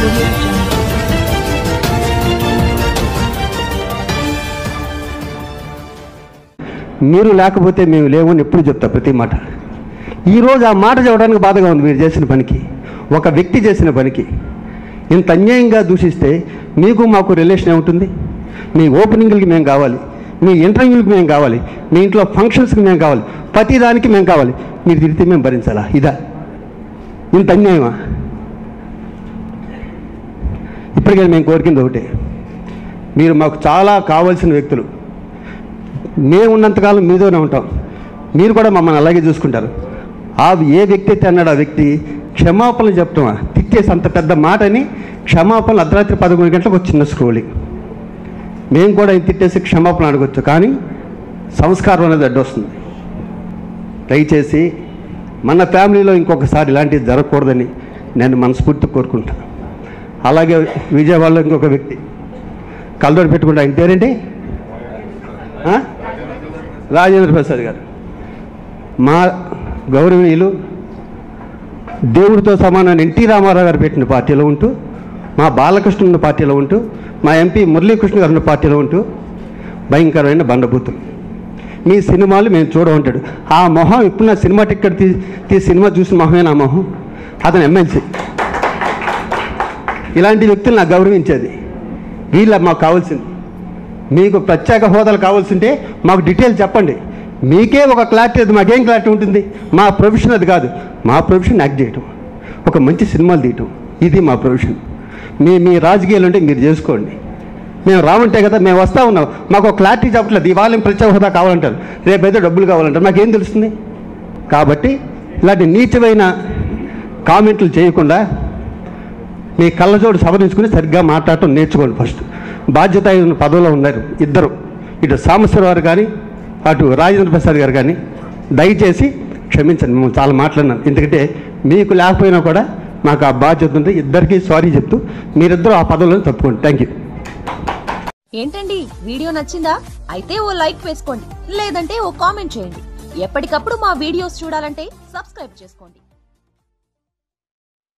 audio jungle. మీరు లేకపోతే మేము లేవని ఎప్పుడు చెప్తా ప్రతి మాట. ఈరోజు ఆ మాట చెప్పడానికి బాధగా ఉంది. మీరు చేసిన పనికి, ఒక వ్యక్తి చేసిన పనికి ఇంత అన్యాయంగా దూషిస్తే మీకు మాకు రిలేషన్ ఏముంటుంది? మీ ఓపెనింగ్లకి మేము కావాలి, మీ ఇంటర్వ్యూలకి మేము కావాలి, మీ ఇంట్లో ఫంక్షన్స్కి మేము కావాలి, ప్రతి దానికి మేము కావాలి. మీరు తిరిగితే మేము భరించాలా? ఇదా ఇంత అన్యాయమా? ఇప్పటికే మేము కోరికింది ఒకటే, మీరు మాకు చాలా కావాల్సిన వ్యక్తులు. మేము ఉన్నంతకాలం మీతోనే ఉంటాం, మీరు కూడా మమ్మల్ని అలాగే చూసుకుంటారు. ఏ వ్యక్తి అయితే అన్నాడు ఆ వ్యక్తి క్షమాపణలు చెప్పటమా? తిట్టేసి అంత పెద్ద మాటని క్షమాపణలు అర్ధరాత్రి 11 గంటలకు ఒక చిన్న స్క్రోలింగ్. మేము కూడా తిట్టేసి క్షమాపణ అడగొచ్చు, కానీ సంస్కారం అనేది అడ్డొస్తుంది. దయచేసి మన ఫ్యామిలీలో ఇంకొకసారి ఇలాంటివి జరగకూడదని నేను మనస్ఫూర్తిగా కోరుకుంటాను. అలాగే విజయవాడలో ఇంకొక వ్యక్తి కళ్ళతోటి పెట్టుకుంటా, ఆయన పేరేంటి? రాజేంద్ర ప్రసాద్ గారు. మా గౌరవనీయులు దేవుడితో సమానమైన ఎన్టీ రామారావు గారు పెట్టిన పార్టీలో ఉంటూ, మా బాలకృష్ణ ఉన్న పార్టీలో ఉంటూ, మా ఎంపీ మురళీకృష్ణ గారు ఉన్న పార్టీలో ఉంటూ భయంకరమైన బండబూతులు. మీ సినిమాలు మేము చూడమంటాడు. ఆ మొహం ఇప్పుడు నా సినిమా టికెట్ తీసి సినిమా చూసిన మొహమే నా మొహం. అతను ఎమ్మెల్సీ. ఇలాంటి వ్యక్తులు నాకు గౌరవించేది. వీళ్ళ మాకు కావాల్సింది. మీకు ప్రత్యేక హోదాలు కావాల్సింటే మాకు డీటెయిల్ చెప్పండి. మీకే ఒక క్లారిటీ, అది మాకేం క్లారిటీ ఉంటుంది? మా ప్రొఫెషన్ అది కాదు. మా ప్రొఫెషన్ యాక్ట్ చేయటం, ఒక మంచి సినిమాలు తీయటం, ఇది మా ప్రొఫెషన్. మీ రాజకీయాలు ఉంటే మీరు చేసుకోండి, మేము రావంటే కదా మేము వస్తూ ఉన్నాం. మాకు ఒక క్లారిటీ చెప్పట్లేదు. ఇవాళ ప్రత్యేక హోదా కావాలంటారు, రేపైతే డబ్బులు కావాలంటారు, మాకేం తెలుస్తుంది? కాబట్టి ఇలాంటి నీచమైన కామెంట్లు చేయకుండా మీ కళ్ళజోడు సవరించుకుని సరిగ్గా మాట్లాడటం నేర్చుకోండి. ఫస్ట్ బాధ్యత పదవిలో ఉన్నారు ఇద్దరు, ఇటు సాంబశివరావు గారు కానీ అటు రాజేంద్ర ప్రసాద్ గారు కానీ. దయచేసి క్షమించండి, మేము చాలా మాట్లాడినాను. ఎందుకంటే మీకు లేకపోయినా కూడా మాకు ఆ బాధ్యత ఉంది. ఇద్దరికీ సారీ చెప్తూ మీరిద్దరూ ఆ పదవులను తప్పుకోండి. Thank you. ఏంటండి, వీడియో నచ్చిందా? అయితే ఓ లైక్ వేసుకోండి, లేదంటే ఓ కామెంట్ చేయండి. ఎప్పటికప్పుడు మా వీడియోస్ చూడాలంటే సబ్స్క్రైబ్ చేసుకోండి.